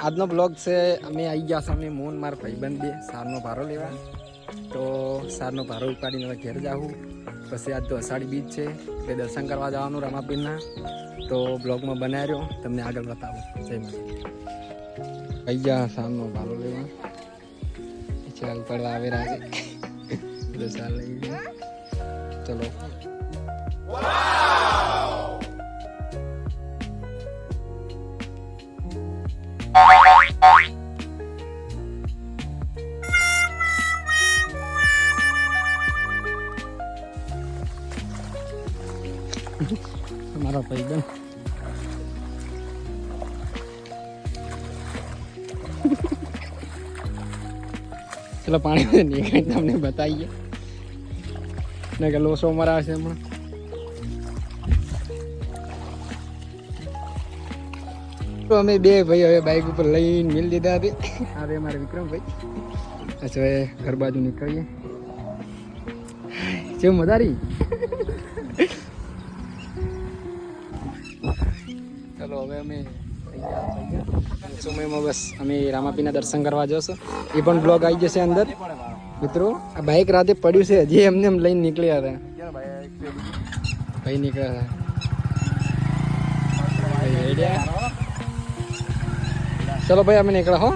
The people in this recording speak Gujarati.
આજનો બ્લોગ છે અમે આવી ગયા છે અમે મોન માર ભાઈબંધ બે સારનો ભારો લેવા તો સારનો ભારો ઉપાડીને હવે ઘેર જાઉં પછી આજ તો અષાઢી બીજ છે એટલે દર્શન કરવા જવાનું રામાપીરના તો બ્લોગમાં બનાવી રહ્યો તમને આગળ બતાવું જય માતા આવી ગયા સારનો ભારો લેવા ચાલ પડવા આવે રાગે દર્શન લઈ ચલો हमारा भाईबंद चलो पानी में नहीं गए हमने बताइए ने के लोसो मरा से हम तो हमें बे भाई હવે બાઈક ઉપર લઈને મિલ દીધા હતી અરે મારે વિક્રમ ભાઈ अच्छा घर बाजू નીકળીએ જે મજારી चलो હવે અમે સમયમાં બસ અમે રામાપીના દર્શન કરવા જશું એ પણ બ્લોગ આવી જશે અંદર મિત્રો આ બાઈક રાતે પડ્યું છે હજી એમને એમ લઈને નીકળ્યા હતા ભાઈ નીકળ્યા હતા ચલો ભાઈ અમે નીકળ્યા હો